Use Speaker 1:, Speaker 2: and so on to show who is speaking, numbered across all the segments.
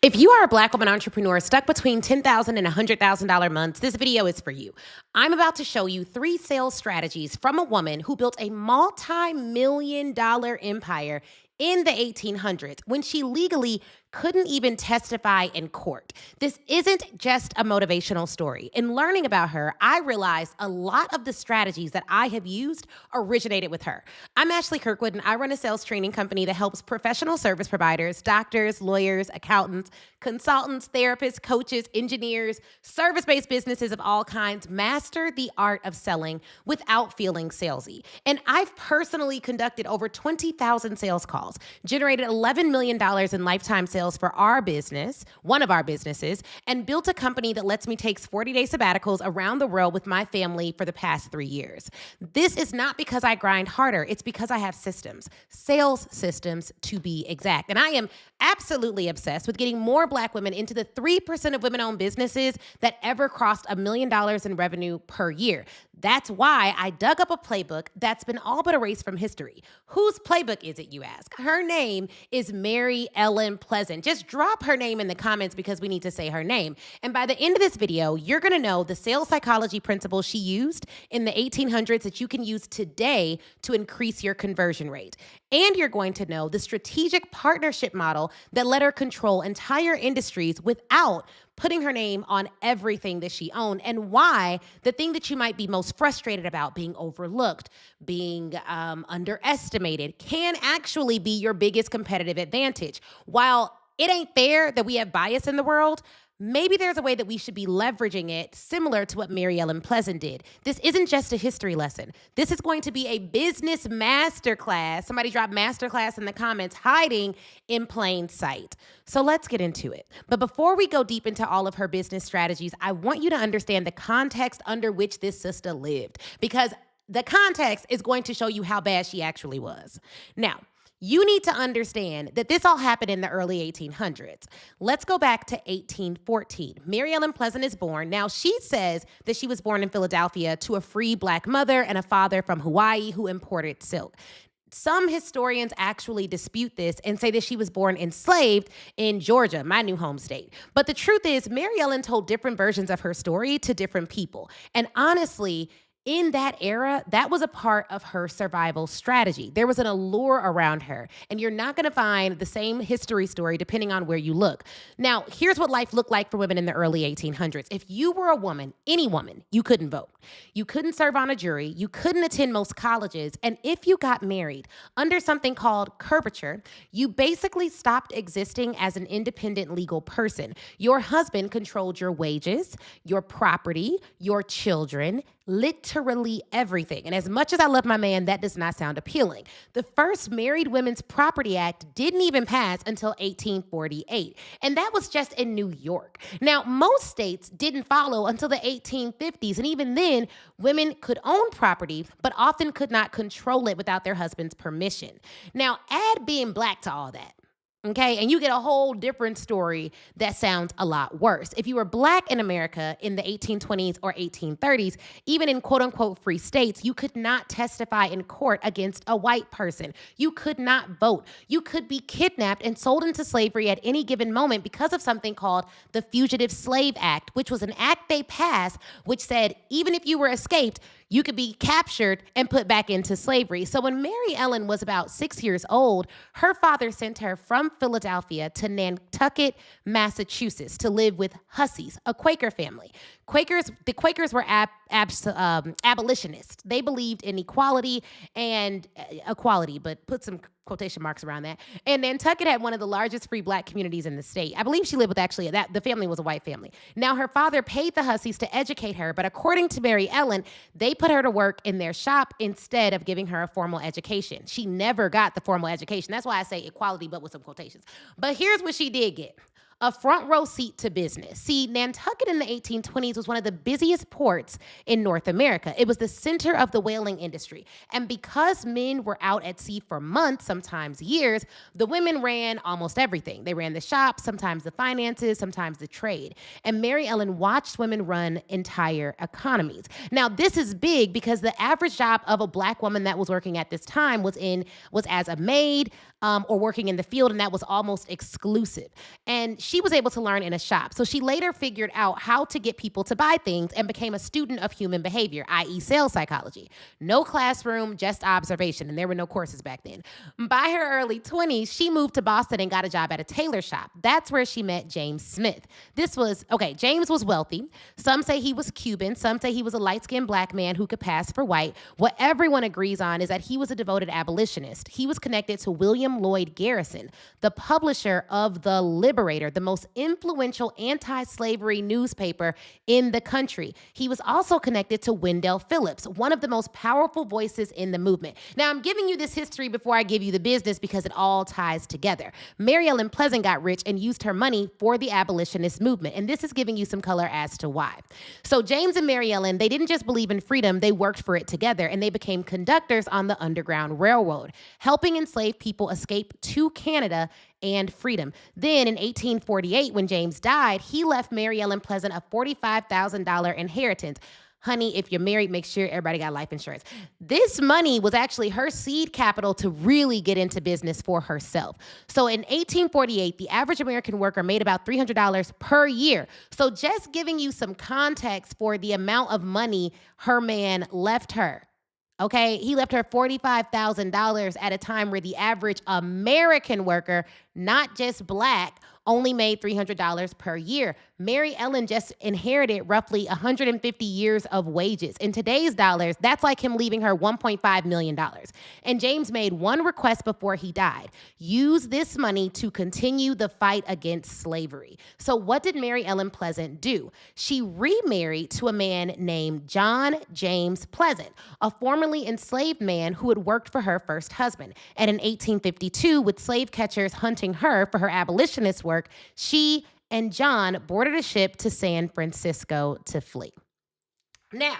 Speaker 1: If you are a Black woman entrepreneur stuck between $10,000 and $100,000 months, this video is for you. I'm about to show you 3 sales strategies from a woman who built a multi-million-dollar empire in the 1800s when she legally couldn't even testify in court. This isn't just a motivational story. In learning about her, I realized a lot of the strategies that I have used originated with her. I'm Ashley Kirkwood, and I run a sales training company that helps professional service providers, doctors, lawyers, accountants, consultants, therapists, coaches, engineers, service-based businesses of all kinds master the art of selling without feeling salesy. And I've personally conducted over 20,000 sales calls, generated $11 million in lifetime sales for our business, one of our businesses, and built a company that lets me take 40-day sabbaticals around the world with my family for the past 3 years. This is not because I grind harder. It's because I have systems, sales systems to be exact. And I am absolutely obsessed with getting more Black women into the 3% of women-owned businesses that ever crossed $1 million in revenue per year. That's why I dug up a playbook that's been all but erased from history. Whose playbook is it, you ask? Her name is Mary Ellen Pleasant. Just drop her name in the comments because we need to say her name. And by the end of this video, you're going to know the sales psychology principles she used in the 1800s that you can use today to increase your conversion rate. And you're going to know the strategic partnership model that let her control entire industries without putting her name on everything that she owned, and why the thing that you might be most frustrated about, being overlooked, being underestimated, can actually be your biggest competitive advantage. While it ain't fair that we have bias in the world, maybe there's a way that we should be leveraging it similar to what Mary Ellen Pleasant did. This isn't just a history lesson. This is going to be a business masterclass. Somebody drop masterclass in the comments, hiding in plain sight. So let's get into it. But before we go deep into all of her business strategies, I want you to understand the context under which this sister lived, because the context is going to show you how bad she actually was. Now, you need to understand that this all happened in the early 1800s. Let's go back to 1814. Mary Ellen Pleasant is born. Now, she says that she was born in Philadelphia to a free Black mother and a father from Hawaii who imported silk. Some historians actually dispute this and say that she was born enslaved in Georgia, my new home state. But the truth is, Mary Ellen told different versions of her story to different people. And honestly, in that era, that was a part of her survival strategy. There was an allure around her, and you're not going to find the same history story depending on where you look. Now, here's what life looked like for women in the early 1800s. If you were a woman, any woman, you couldn't vote. You couldn't serve on a jury. You couldn't attend most colleges. And if you got married under something called curvature, you basically stopped existing as an independent legal person. Your husband controlled your wages, your property, your children, literally everything. And as much as I love my man, that does not sound appealing. The first Married Women's Property Act didn't even pass until 1848. And that was just in New York. Now, most states didn't follow until the 1850s. And even then, women could own property, but often could not control it without their husband's permission. Now, add being Black to all that. Okay, and you get a whole different story that sounds a lot worse. If you were Black in America in the 1820s or 1830s, even in quote unquote free states, you could not testify in court against a white person. You could not vote. You could be kidnapped and sold into slavery at any given moment because of something called the Fugitive Slave Act, which was an act they passed which said even if you were escaped, you could be captured and put back into slavery. So when Mary Ellen was about 6 years old, her father sent her from Philadelphia to Nantucket, Massachusetts, to live with Hussies, a Quaker family. The Quakers were abolitionists. They believed in equality and equality, but put some quotation marks around that. And Nantucket had one of the largest free Black communities in the state. I believe she lived with the family was a white family. Now, her father paid the Hussies to educate her, but according to Mary Ellen, they put her to work in their shop instead of giving her a formal education. She never got the formal education. That's why I say equality, but with some quotations. But here's what she did get. A front row seat to business. See, Nantucket in the 1820s was one of the busiest ports in North America. It was the center of the whaling industry. And because men were out at sea for months, sometimes years, the women ran almost everything. They ran the shop, sometimes the finances, sometimes the trade. And Mary Ellen watched women run entire economies. Now, this is big because the average job of a Black woman that was working at this time was as a maid or working in the field, and that was almost exclusive. And she was able to learn in a shop. So she later figured out how to get people to buy things and became a student of human behavior, i.e. sales psychology. No classroom, just observation, and there were no courses back then. By her early 20s, she moved to Boston and got a job at a tailor shop. That's where she met James Smith. James was wealthy. Some say he was Cuban. Some say he was a light-skinned black man who could pass for white. What everyone agrees on is that he was a devoted abolitionist. He was connected to William Lloyd Garrison, the publisher of The Liberator, the most influential anti-slavery newspaper in the country. He was also connected to Wendell Phillips, one of the most powerful voices in the movement. Now, I'm giving you this history before I give you the business because it all ties together. Mary Ellen Pleasant got rich and used her money for the abolitionist movement, and this is giving you some color as to why. So James and Mary Ellen, they didn't just believe in freedom, they worked for it together, and they became conductors on the Underground Railroad, helping enslaved people escape to Canada and freedom. Then in 1848, when James died, he left Mary Ellen Pleasant a $45,000 inheritance. Honey, if you're married, make sure everybody got life insurance. This money was actually her seed capital to really get into business for herself. So in 1848, the average American worker made about $300 per year. So just giving you some context for the amount of money her man left her. Okay, he left her $45,000 at a time where the average American worker, not just black, only made $300 per year. Mary Ellen just inherited roughly 150 years of wages. In today's dollars, that's like him leaving her $1.5 million. And James made one request before he died: use this money to continue the fight against slavery. So what did Mary Ellen Pleasant do? She remarried to a man named John James Pleasant, a formerly enslaved man who had worked for her first husband. And in 1852, with slave catchers hunting her for her abolitionist work, she and John boarded a ship to San Francisco to flee. Now,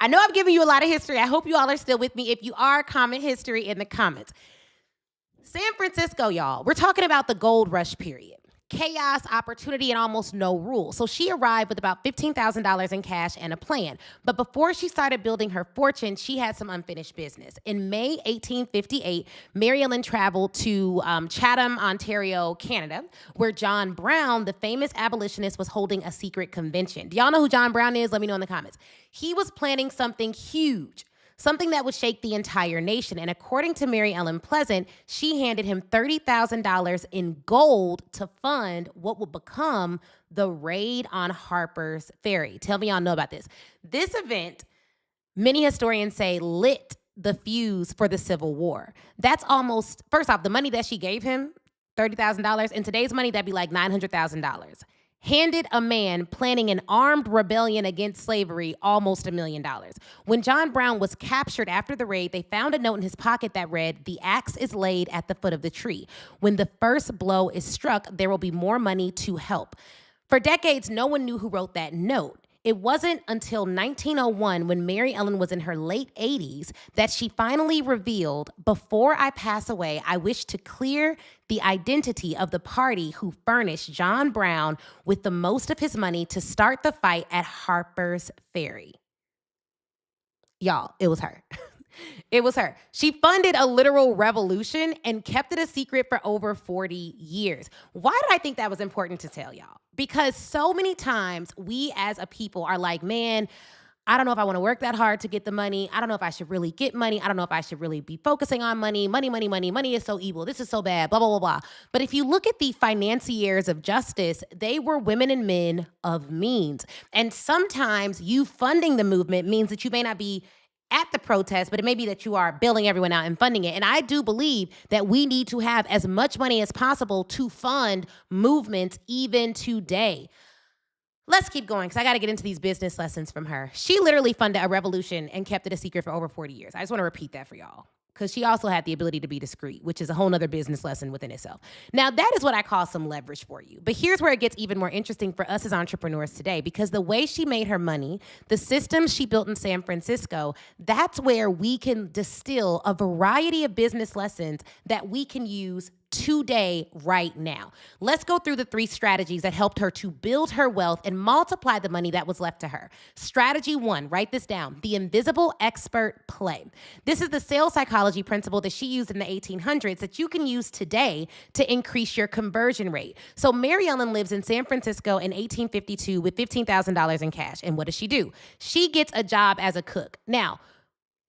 Speaker 1: I know I've given you a lot of history. I hope you all are still with me. If you are, comment history in the comments. San Francisco, y'all, we're talking about the gold rush period. Chaos, opportunity, and almost no rules. So she arrived with about $15,000 in cash and a plan. But before she started building her fortune, she had some unfinished business. In May 1858, Mary Ellen traveled to Chatham, Ontario, Canada, where John Brown, the famous abolitionist, was holding a secret convention. Do y'all know who John Brown is? Let me know in the comments. He was planning something huge, something that would shake the entire nation. And according to Mary Ellen Pleasant, she handed him $30,000 in gold to fund what would become the raid on Harper's Ferry. Tell me y'all know about this. This event, many historians say, lit the fuse for the Civil War. That's almost, first off, the money that she gave him, $30,000, in today's money, that'd be like $900,000. Handed a man planning an armed rebellion against slavery almost $1 million. When John Brown was captured after the raid, they found a note in his pocket that read, "The axe is laid at the foot of the tree. When the first blow is struck, there will be more money to help." For decades, no one knew who wrote that note. It wasn't until 1901, when Mary Ellen was in her late 80s, that she finally revealed, "Before I pass away, I wish to clear the identity of the party who furnished John Brown with the most of his money to start the fight at Harper's Ferry." Y'all, it was her. It was her. She funded a literal revolution and kept it a secret for over 40 years. Why did I think that was important to tell y'all? Because so many times we as a people are like, man, I don't know if I want to work that hard to get the money. I don't know if I should really get money. I don't know if I should really be focusing on money. Money is so evil. This is so bad, blah, blah, blah, blah. But if you look at the financiers of justice, they were women and men of means. And sometimes you funding the movement means that you may not be at the protest, but it may be that you are bailing everyone out and funding it. And I do believe that we need to have as much money as possible to fund movements even today. Let's keep going, because I got to get into these business lessons from her. She literally funded a revolution and kept it a secret for over 40 years. I just want to repeat that for y'all, because she also had the ability to be discreet, which is a whole nother business lesson within itself. Now, that is what I call some leverage for you. But here's where it gets even more interesting for us as entrepreneurs today, because the way she made her money, the systems she built in San Francisco, that's where we can distill a variety of business lessons that we can use today, right now. Let's go through the 3 strategies that helped her to build her wealth and multiply the money that was left to her. Strategy 1, write this down, the invisible expert play. This is the sales psychology principle that she used in the 1800s that you can use today to increase your conversion rate. So Mary Ellen lives in San Francisco in 1852 with $15,000 in cash. And what does she do? She gets a job as a cook. Now,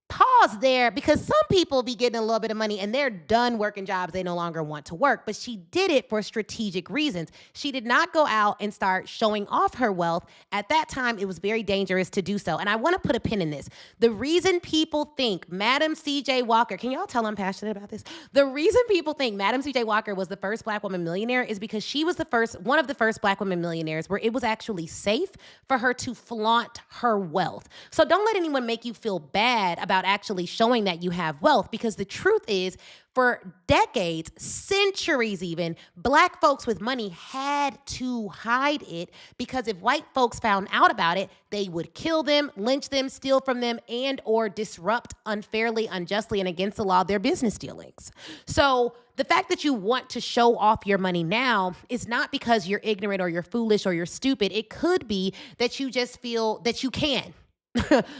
Speaker 1: pause there, because some people be getting a little bit of money and they're done working jobs they no longer want to work, but she did it for strategic reasons. She did not go out and start showing off her wealth. At that time, it was very dangerous to do so. And I want to put a pin in this. The reason people think Madam C.J. Walker, can y'all tell I'm passionate about this? The reason people think Madam C.J. Walker was the first Black woman millionaire is because she was one of the first Black women millionaires where it was actually safe for her to flaunt her wealth. So don't let anyone make you feel bad about actually showing that you have wealth, because the truth is, for decades, centuries even, Black folks with money had to hide it, because if white folks found out about it, they would kill them, lynch them, steal from them, and or disrupt unfairly, unjustly, and against the law their business dealings. So the fact that you want to show off your money now is not because you're ignorant or you're foolish or you're stupid. It could be that you just feel that you can.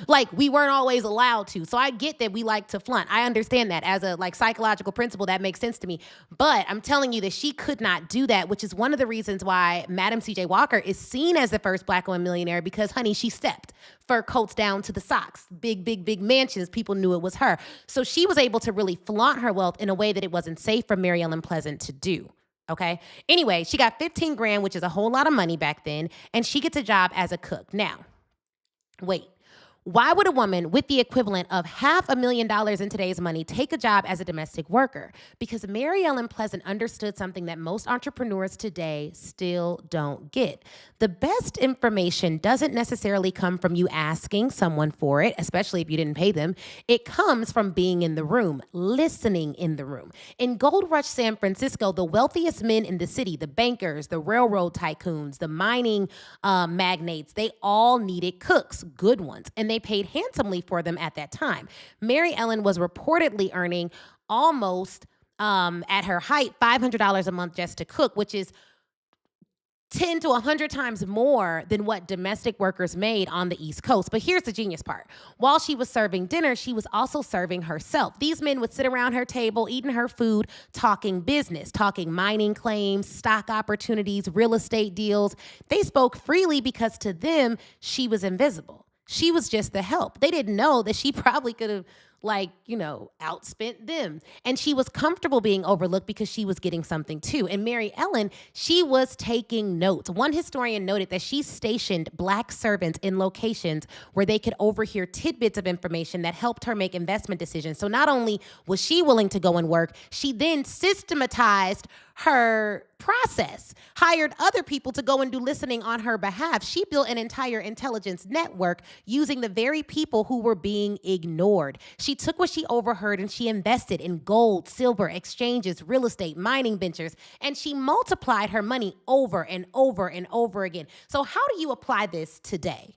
Speaker 1: Like we weren't always allowed to. So I get that we like to flaunt. I understand that as a psychological principle, that makes sense to me. But I'm telling you that she could not do that, which is one of the reasons why Madam C.J. Walker is seen as the first Black woman millionaire, because, honey, she stepped fur coats down to the socks, big mansions. People knew it was her. So she was able to really flaunt her wealth in a way that it wasn't safe for Mary Ellen Pleasant to do. Okay. Anyway, she got 15 grand, which is a whole lot of money back then. And she gets a job as a cook. Now, wait. Why would a woman with the equivalent of $500,000 in today's money take a job as a domestic worker? Because Mary Ellen Pleasant understood something that most entrepreneurs today still don't get. The best information doesn't necessarily come from you asking someone for it, especially if you didn't pay them. It comes from being in the room, listening in the room. In Gold Rush San Francisco, the wealthiest men in the city, the bankers, the railroad tycoons, the mining magnates, they all needed cooks, good ones, and they paid handsomely for them at that time. Mary Ellen was reportedly earning almost, at her height, $500 a month just to cook, which is 10 to 100 times more than what domestic workers made on the East Coast. But here's the genius part. While she was serving dinner, she was also serving herself. These men would sit around her table, eating her food, talking business, talking mining claims, stock opportunities, real estate deals. They spoke freely because to them, she was invisible. She was just the help. They didn't know that she probably could have outspent them. And she was comfortable being overlooked because she was getting something too. And Mary Ellen, she was taking notes. One historian noted that she stationed Black servants in locations where they could overhear tidbits of information that helped her make investment decisions. So not only was she willing to go and work, she then systematized her process, hired other people to go and do listening on her behalf. She built an entire intelligence network using the very people who were being ignored. She took what she overheard and she invested in gold, silver, exchanges, real estate, mining ventures, and she multiplied her money over and over and over again. So how do you apply this today?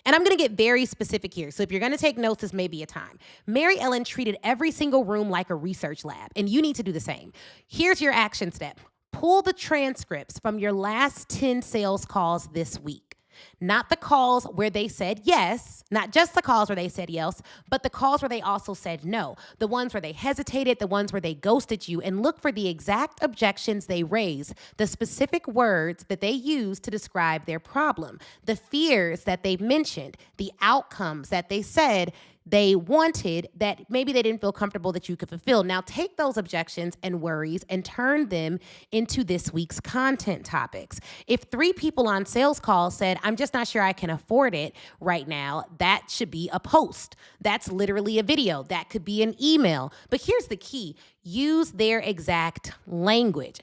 Speaker 1: And I'm going to get very specific here. So if you're going to take notes, this may be a time. Mary Ellen treated every single room like a research lab, and you need to do the same. Here's your action step. Pull the transcripts from your last 10 sales calls this week. Not the calls where they said yes, not just the calls where they said yes, but the calls where they also said no. The ones where they hesitated, the ones where they ghosted you, and look for the exact objections they raised, the specific words that they used to describe their problem, the fears that they mentioned, the outcomes that they said they wanted that maybe they didn't feel comfortable that you could fulfill. Now take those objections and worries and turn them into this week's content topics. If 3 people on sales calls said, I'm just not sure I can afford it right now, that should be a post. That's literally a video. That could be an email. But here's the key. Use their exact language.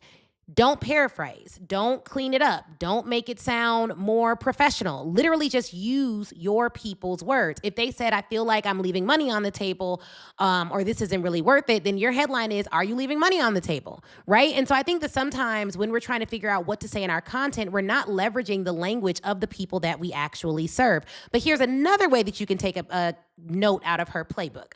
Speaker 1: Don't paraphrase. Don't clean it up. Don't make it sound more professional. Literally just use your people's words. If they said, I feel like I'm leaving money on the table, or this isn't really worth it, then your headline is, are you leaving money on the table? Right? And so I think that sometimes when we're trying to figure out what to say in our content, we're not leveraging the language of the people that we actually serve. But here's another way that you can take a note out of her playbook.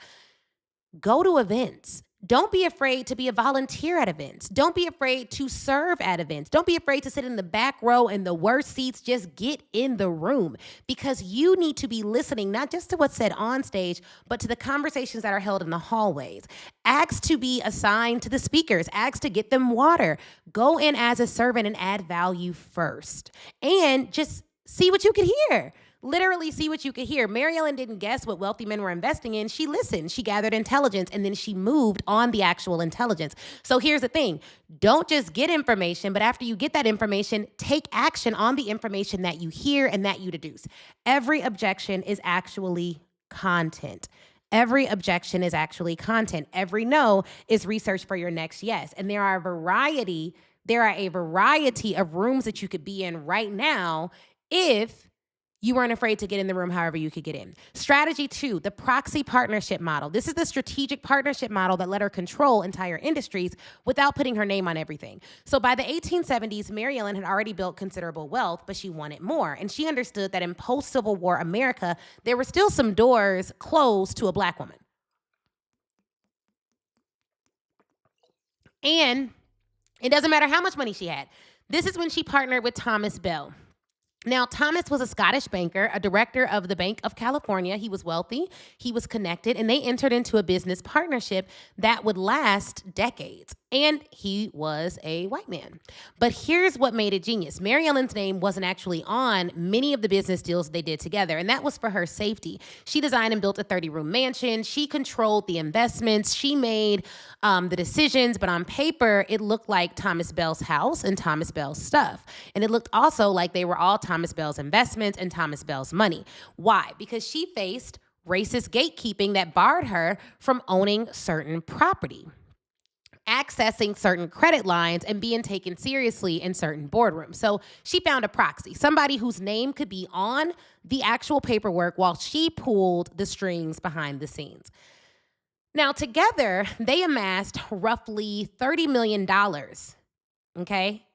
Speaker 1: Go to events. Don't be afraid to be a volunteer at events. Don't be afraid to serve at events. Don't be afraid to sit in the back row in the worst seats. Just get in the room, because you need to be listening, not just to what's said on stage, but to the conversations that are held in the hallways. Ask to be assigned to the speakers. Ask to get them water. Go in as a servant and add value first. And just see what you can hear. Literally see what you could hear. Mary Ellen didn't guess what wealthy men were investing in. She listened, she gathered intelligence, and then she moved on the actual intelligence. So here's the thing. Don't just get information, but after you get that information, take action on the information that you hear and that you deduce. Every objection is actually content. Every objection is actually content. Every no is research for your next yes. And there are a variety of rooms that you could be in right now if you weren't afraid to get in the room however you could get in. Strategy 2, the proxy partnership model. This is the strategic partnership model that let her control entire industries without putting her name on everything. So by the 1870s, Mary Ellen had already built considerable wealth, but she wanted more. And she understood that in post-Civil War America, there were still some doors closed to a Black woman. And it doesn't matter how much money she had. This is when she partnered with Thomas Bell. Now, Thomas was a Scottish banker, a director of the Bank of California. He was wealthy, he was connected, and they entered into a business partnership that would last decades. And he was a white man. But here's what made it genius. Mary Ellen's name wasn't actually on many of the business deals they did together, and that was for her safety. She designed and built a 30-room mansion. She controlled the investments. She made the decisions, but on paper, it looked like Thomas Bell's house and Thomas Bell's stuff. And it looked also like they were all Thomas Bell's investments and Thomas Bell's money. Why? Because she faced racist gatekeeping that barred her from owning certain property, accessing certain credit lines, and being taken seriously in certain boardrooms. So she found a proxy, somebody whose name could be on the actual paperwork while she pulled the strings behind the scenes. Now, together, they amassed roughly $30 million, okay?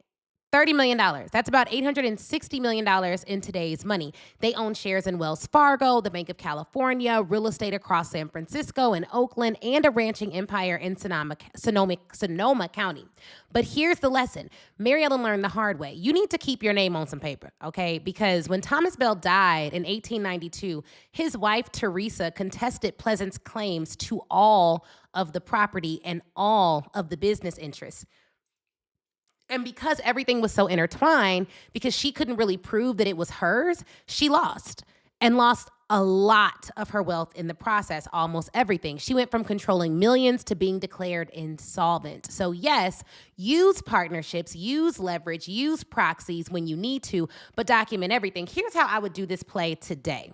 Speaker 1: $30 million. That's about $860 million in today's money. They own shares in Wells Fargo, the Bank of California, real estate across San Francisco and Oakland, and a ranching empire in Sonoma County. But here's the lesson. Mary Ellen learned the hard way. You need to keep your name on some paper, okay? Because when Thomas Bell died in 1892, his wife, Teresa, contested Pleasant's claims to all of the property and all of the business interests. And because everything was so intertwined, because she couldn't really prove that it was hers, she lost a lot of her wealth in the process, almost everything. She went from controlling millions to being declared insolvent. So yes, use partnerships, use leverage, use proxies when you need to, but document everything. Here's how I would do this play today.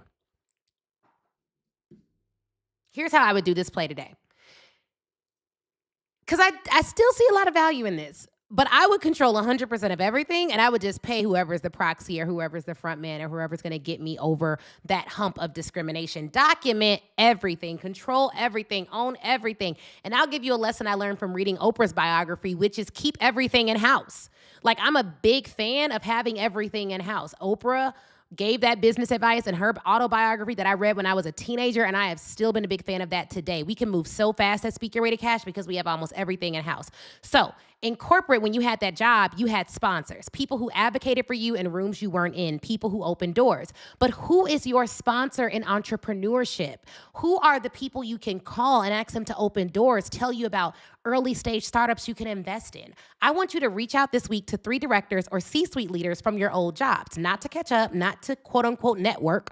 Speaker 1: Because I still see a lot of value in this. But I would control 100% of everything, and I would just pay whoever's the proxy or whoever's the front man or whoever's going to get me over that hump of discrimination. Document everything, control everything, own everything. And I'll give you a lesson I learned from reading Oprah's biography, which is keep everything in-house. Like, I'm a big fan of having everything in-house. Oprah gave that business advice in her autobiography that I read when I was a teenager, and I have still been a big fan of that today. We can move so fast at Speak Your Way to Cash because we have almost everything in-house. So in corporate, when you had that job, you had sponsors, people who advocated for you in rooms you weren't in, people who opened doors. But who is your sponsor in entrepreneurship? Who are the people you can call and ask them to open doors, tell you about early stage startups you can invest in? I want you to reach out this week to 3 directors or C-suite leaders from your old jobs, not to catch up, not to quote unquote network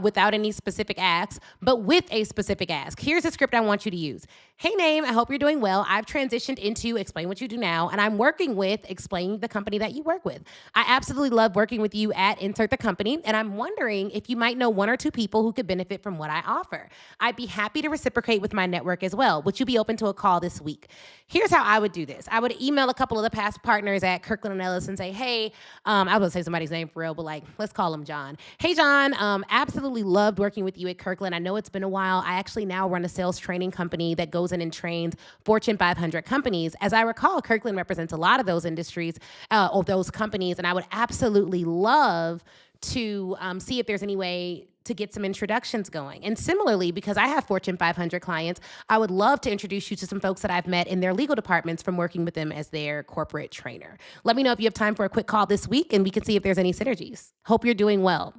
Speaker 1: without any specific asks, but with a specific ask. Here's a script I want you to use. Hey, name, I hope you're doing well. I've transitioned into explain what you do now, and I'm working with explain the company that you work with. I absolutely love working with you at insert the company, and I'm wondering if you might know 1 or 2 people who could benefit from what I offer. I'd be happy to reciprocate with my network as well. Would you be open to a call this week? Here's how I would do this. I would email a couple of the past partners at Kirkland & Ellis and say, hey, I was going to say somebody's name for real, but like, let's call him John. Hey, John, absolutely loved working with you at Kirkland. I know it's been a while. I actually now run a sales training company that goes in and trains Fortune 500 companies. As I recall, Kirkland represents a lot of those industries or those companies, and I would absolutely love to see if there's any way to get some introductions going. And similarly, because I have Fortune 500 clients, I would love to introduce you to some folks that I've met in their legal departments from working with them as their corporate trainer. Let me know if you have time for a quick call this week and we can see if there's any synergies. Hope you're doing well.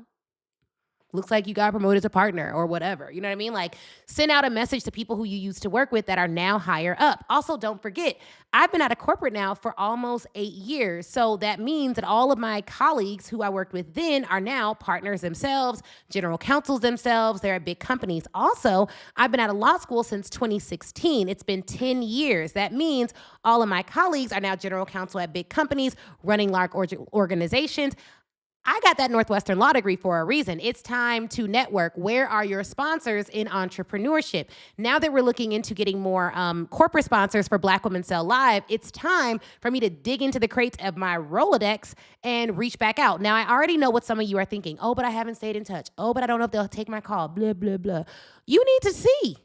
Speaker 1: Looks like you got promoted to partner or whatever. You know what I mean? Like, send out a message to people who you used to work with that are now higher up. Also, don't forget, I've been out of corporate now for almost 8 years. So that means that all of my colleagues who I worked with then are now partners themselves, general counsels themselves. They're at big companies. Also, I've been out of law school since 2016. It's been 10 years. That means all of my colleagues are now general counsel at big companies, running large organizations. I got that Northwestern law degree for a reason. It's time to network. Where are your sponsors in entrepreneurship? Now that we're looking into getting more corporate sponsors for Black Women Sell Live, it's time for me to dig into the crates of my Rolodex and reach back out. Now, I already know what some of you are thinking. Oh, but I haven't stayed in touch. Oh, but I don't know if they'll take my call. Blah, blah, blah. You need to see.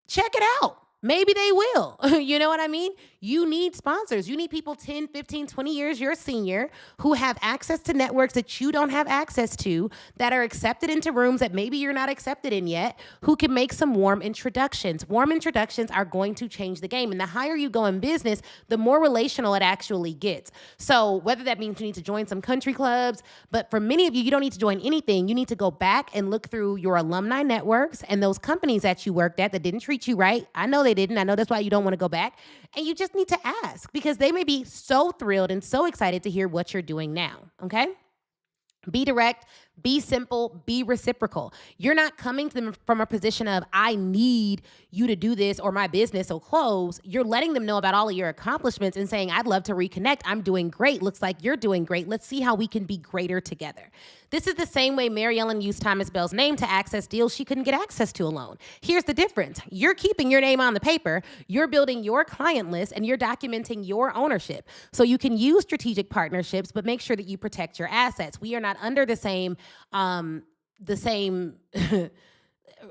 Speaker 1: Check it out. Maybe they will. You know what I mean? You need sponsors. You need people 10, 15, 20 years your senior who have access to networks that you don't have access to, that are accepted into rooms that maybe you're not accepted in yet, who can make some warm introductions. Warm introductions are going to change the game. And the higher you go in business, the more relational it actually gets. So whether that means you need to join some country clubs, but for many of you, you don't need to join anything. You need to go back and look through your alumni networks and those companies that you worked at that didn't treat you right. I know they didn't. I know that's why you don't want to go back. And you just need to ask, because they may be so thrilled and so excited to hear what you're doing now, okay? Be direct, be simple, be reciprocal. You're not coming to them from a position of, I need you to do this or my business will close. You're letting them know about all of your accomplishments and saying, I'd love to reconnect. I'm doing great. Looks like you're doing great. Let's see how we can be greater together. This is the same way Mary Ellen used Thomas Bell's name to access deals she couldn't get access to alone. Here's the difference. You're keeping your name on the paper, you're building your client list, and you're documenting your ownership. So you can use strategic partnerships, but make sure that you protect your assets. We are not under the same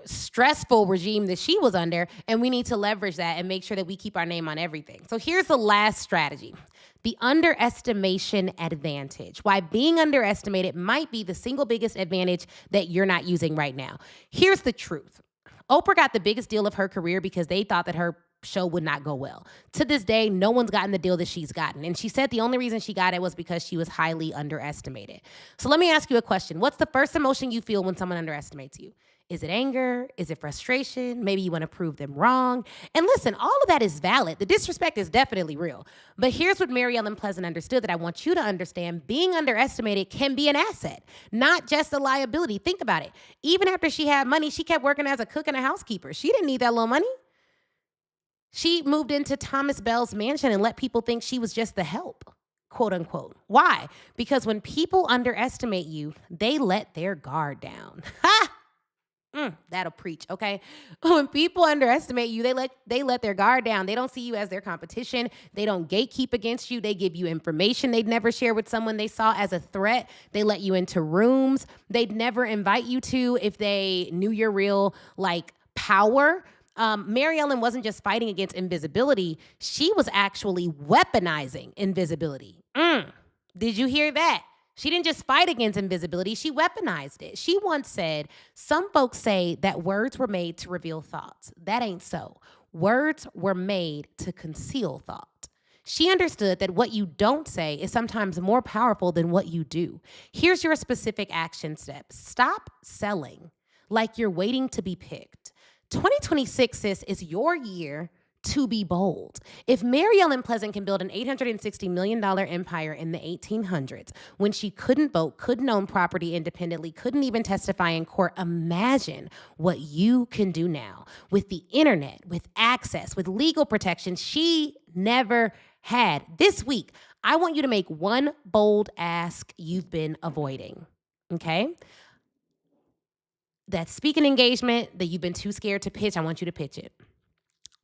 Speaker 1: stressful regime that she was under, and we need to leverage that and make sure that we keep our name on everything. So here's the last strategy, the underestimation advantage. Why being underestimated might be the single biggest advantage that you're not using right now. Here's the truth. Oprah got the biggest deal of her career because they thought that her show would not go well. To this day, no one's gotten the deal that she's gotten. And she said the only reason she got it was because she was highly underestimated. So let me ask you a question. What's the first emotion you feel when someone underestimates you? Is it anger? Is it frustration? Maybe you want to prove them wrong. And listen, all of that is valid. The disrespect is definitely real. But here's what Mary Ellen Pleasant understood that I want you to understand. Being underestimated can be an asset, not just a liability. Think about it. Even after she had money, she kept working as a cook and a housekeeper. She didn't need that little money. She moved into Thomas Bell's mansion and let people think she was just the help, quote unquote. Why? Because when people underestimate you, they let their guard down. Ha! That'll preach, okay? When people underestimate you, they let their guard down. They don't see you as their competition. They don't gatekeep against you. They give you information they'd never share with someone they saw as a threat. They let you into rooms they'd never invite you to if they knew your real, power. Mary Ellen wasn't just fighting against invisibility. She was actually weaponizing invisibility. Did you hear that? She didn't just fight against invisibility, she weaponized it. She once said, some folks say that words were made to reveal thoughts. That ain't so. Words were made to conceal thought. She understood that what you don't say is sometimes more powerful than what you do. Here's your specific action steps. Stop selling like you're waiting to be picked. 2026, sis, is your year to be bold. If Mary Ellen Pleasant can build an $860 million empire in the 1800s, when she couldn't vote, couldn't own property independently, couldn't even testify in court, imagine what you can do now with the internet, with access, with legal protection she never had. This week, I want you to make one bold ask you've been avoiding, okay? That speaking engagement that you've been too scared to pitch, I want you to pitch it.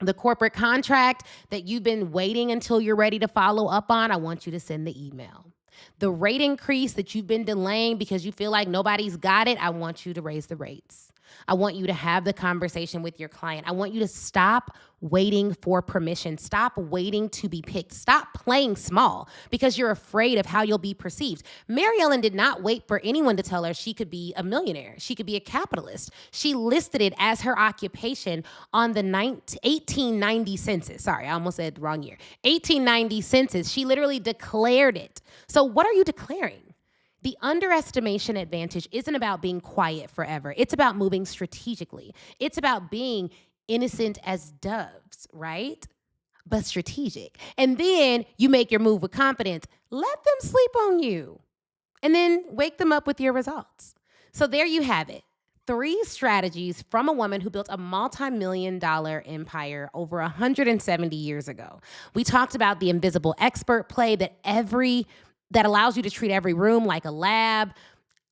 Speaker 1: The corporate contract that you've been waiting until you're ready to follow up on, I want you to send the email. The rate increase that you've been delaying because you feel like nobody's got it, I want you to raise the rates. I want you to have the conversation with your client. I want you to stop waiting for permission. Stop waiting to be picked. Stop playing small because you're afraid of how you'll be perceived. Mary Ellen did not wait for anyone to tell her she could be a millionaire. She could be a capitalist. She listed it as her occupation on the 1890 census. Sorry, I almost said the wrong year. 1890 census. She literally declared it. So what are you declaring? The underestimation advantage isn't about being quiet forever. It's about moving strategically. It's about being innocent as doves, right? But strategic. And then you make your move with confidence. Let them sleep on you. And then wake them up with your results. So there you have it. 3 strategies from a woman who built a multi-million-dollar empire over 170 years ago. We talked about the invisible expert play that allows you to treat every room like a lab.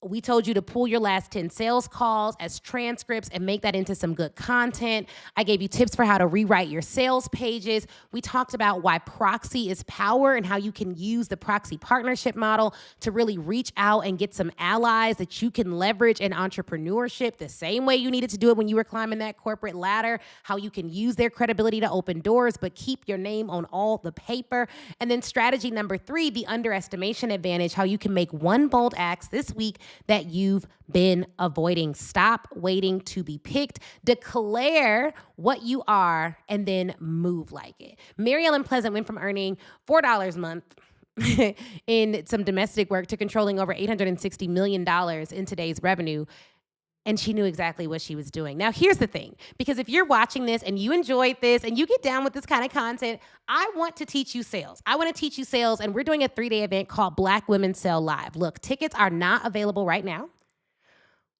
Speaker 1: We told you to pull your last 10 sales calls as transcripts and make that into some good content. I gave you tips for how to rewrite your sales pages. We talked about why proxy is power and how you can use the proxy partnership model to really reach out and get some allies that you can leverage in entrepreneurship the same way you needed to do it when you were climbing that corporate ladder, how you can use their credibility to open doors but keep your name on all the paper. And then strategy number 3, the underestimation advantage, how you can make one bold ask this week that you've been avoiding. Stop waiting to be picked. Declare what you are and then move like it. Mary Ellen Pleasant went from earning $4 a month in some domestic work to controlling over $860 million in today's revenue. And she knew exactly what she was doing. Now, here's the thing, because if you're watching this and you enjoyed this and you get down with this kind of content, I want to teach you sales. I want to teach you sales, and we're doing a 3-day event called Black Women Sell Live. Look, tickets are not available right now,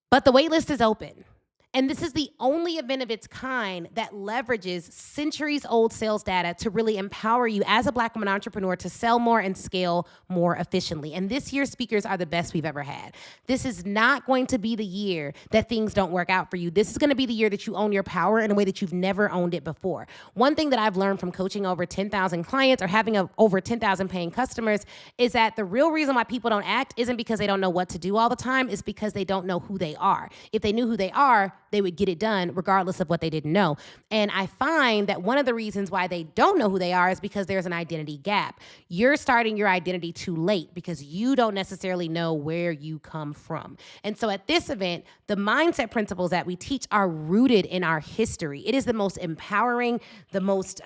Speaker 1: but the wait list is open. And this is the only event of its kind that leverages centuries-old sales data to really empower you as a Black woman entrepreneur to sell more and scale more efficiently. And this year's speakers are the best we've ever had. This is not going to be the year that things don't work out for you. This is going to be the year that you own your power in a way that you've never owned it before. One thing that I've learned from coaching over 10,000 clients or having over 10,000 paying customers is that the real reason why people don't act isn't because they don't know what to do all the time. It's because they don't know who they are. If they knew who they are, they would get it done regardless of what they didn't know. And I find that one of the reasons why they don't know who they are is because there's an identity gap. You're starting your identity too late because you don't necessarily know where you come from. And so at this event, the mindset principles that we teach are rooted in our history. It is the most empowering, the most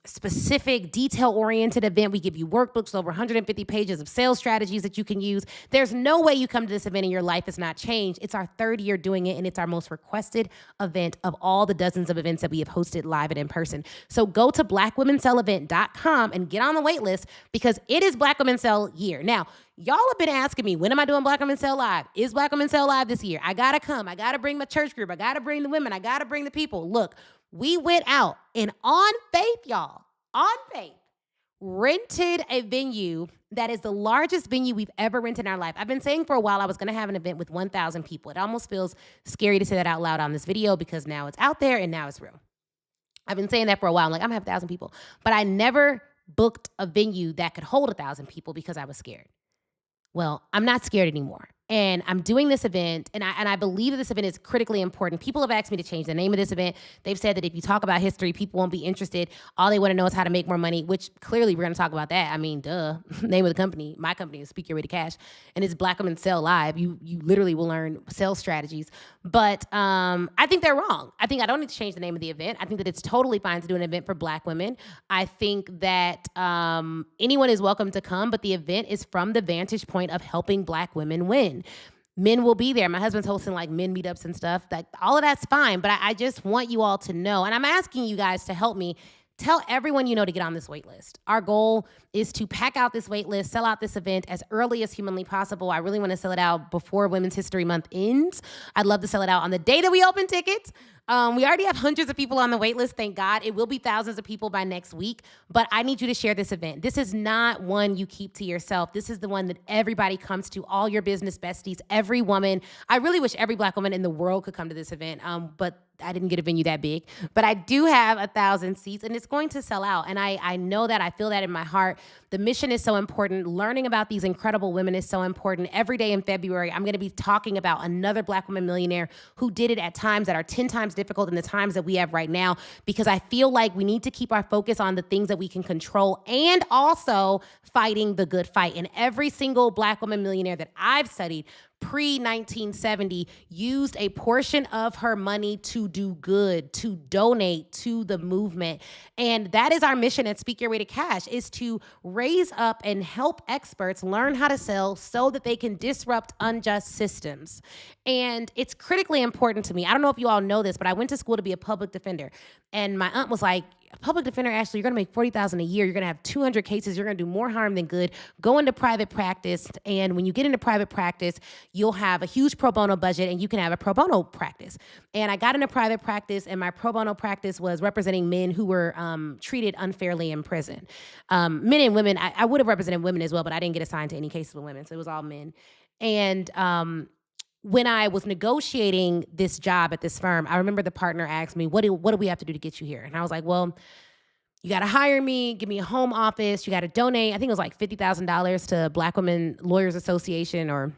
Speaker 1: specific, detail-oriented event. We give you workbooks, over 150 pages of sales strategies that you can use. There's no way you come to this event and your life has not changed. It's our 3rd year doing it, and it's our most requested event of all the dozens of events that we have hosted live and in person. So go to blackwomensellevent.com and get on the wait list because it is Black Women Sell year. Now, y'all have been asking me, when am I doing Black Women Sell Live? Is Black Women Sell Live this year? I got to come. I got to bring my church group. I got to bring the women. I got to bring the people. Look, we went out and on faith, y'all, on faith, rented a venue that is the largest venue we've ever rented in our life. I've been saying for a while I was going to have an event with 1,000 people. It almost feels scary to say that out loud on this video because now it's out there and now it's real. I've been saying that for a while. I'm like, I'm going to have 1,000 people. But I never booked a venue that could hold 1,000 people because I was scared. Well, I'm not scared anymore. And I'm doing this event, and I believe that this event is critically important. People have asked me to change the name of this event. They've said that if you talk about history, people won't be interested. All they want to know is how to make more money, which clearly we're going to talk about that. I mean, duh. Name of the company, my company is Speak Your Way to Cash, and it's Black Women Sell Live. You literally will learn sales strategies. But I think they're wrong. I think I don't need to change the name of the event. I think that it's totally fine to do an event for Black women. I think that anyone is welcome to come, but the event is from the vantage point of helping Black women win. Men will be there. My husband's hosting like men meetups and stuff. Like all of that's fine, but I just want you all to know, and I'm asking you guys to help me tell everyone you know to get on this wait list. Our goal is to pack out this wait list, sell out this event as early as humanly possible. I really want to sell it out before Women's History Month ends. I'd love to sell it out on the day that we open tickets. We already have hundreds of people on the wait list, thank God. It will be thousands of people by next week, but I need you to share this event. This is not one you keep to yourself. This is the one that everybody comes to, all your business besties, every woman. I really wish every Black woman in the world could come to this event, but I didn't get a venue that big. But I do have 1,000 seats, and it's going to sell out. And I know that. I feel that in my heart. The mission is so important. Learning about these incredible women is so important. Every day in February, I'm going to be talking about another Black woman millionaire who did it at times that are 10 times difficult than the times that we have right now, because I feel like we need to keep our focus on the things that we can control and also fighting the good fight. And every single Black woman millionaire that I've studied pre-1970 used a portion of her money to do good, to donate to the movement. And that is our mission at Speak Your Way to Cash, is to raise up and help experts learn how to sell so that they can disrupt unjust systems. And it's critically important to me. I don't know if you all know this, but I went to school to be a public defender. And my aunt was like, a public defender, Ashley, you're going to make $40,000 a year. You're going to have 200 cases. You're going to do more harm than good. Go into private practice. And when you get into private practice, you'll have a huge pro bono budget and you can have a pro bono practice. And I got into private practice, and my pro bono practice was representing men who were treated unfairly in prison. Men and women, I would have represented women as well, but I didn't get assigned to any cases with women. So it was all men. And when I was negotiating this job at this firm, I remember the partner asked me, what do we have to do to get you here? And I was like, well, you got to hire me, give me a home office. You got to donate. I think it was like $50,000 to Black Women Lawyers Association, or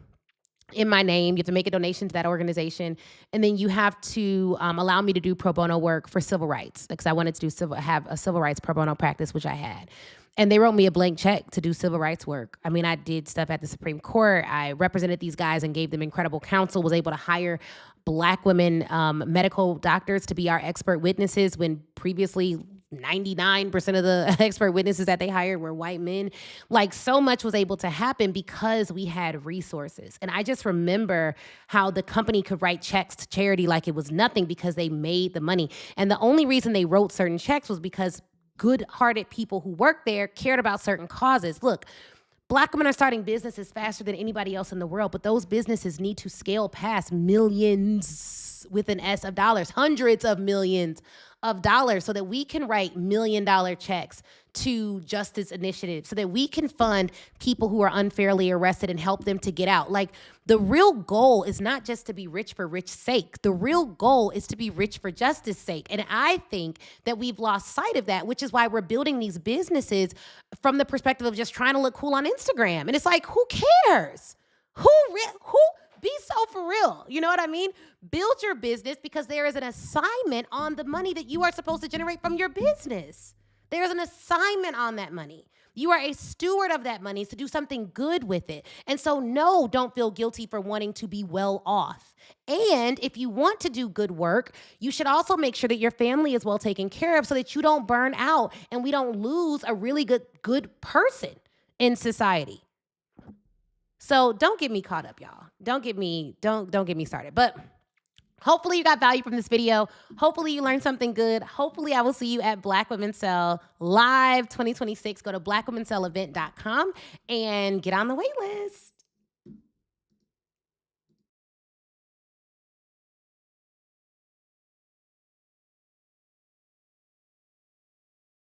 Speaker 1: in my name. You have to make a donation to that organization. And then you have to allow me to do pro bono work for civil rights, because I wanted to have a civil rights pro bono practice, which I had. And they wrote me a blank check to do civil rights work. I mean, I did stuff at the Supreme Court. I represented these guys and gave them incredible counsel, was able to hire Black women medical doctors to be our expert witnesses when previously 99% of the expert witnesses that they hired were white men. Like, so much was able to happen because we had resources. And I just remember how the company could write checks to charity like it was nothing because they made the money. And the only reason they wrote certain checks was because good-hearted people who worked there cared about certain causes. Look, Black women are starting businesses faster than anybody else in the world, but those businesses need to scale past millions with an S of dollars, hundreds of millions of dollars, so that we can write $1 million checks to justice initiatives, so that we can fund people who are unfairly arrested and help them to get out. Like, the real goal is not just to be rich for rich sake. The real goal is to be rich for justice sake. And I think that we've lost sight of that, which is why we're building these businesses from the perspective of just trying to look cool on Instagram. And it's like, who cares? Who be so for real. You know what I mean? Build your business because there is an assignment on the money that you are supposed to generate from your business. There's an assignment on that money. You are a steward of that money to do something good with it. And so, no, don't feel guilty for wanting to be well off. And if you want to do good work, you should also make sure that your family is well taken care of so that you don't burn out and we don't lose a really good person in society. So don't get me caught up, y'all. Don't get me started. But hopefully you got value from this video. Hopefully you learned something good. Hopefully I will see you at Black Women Sell Live 2026. Go to blackwomensellavent.com and get on the wait list.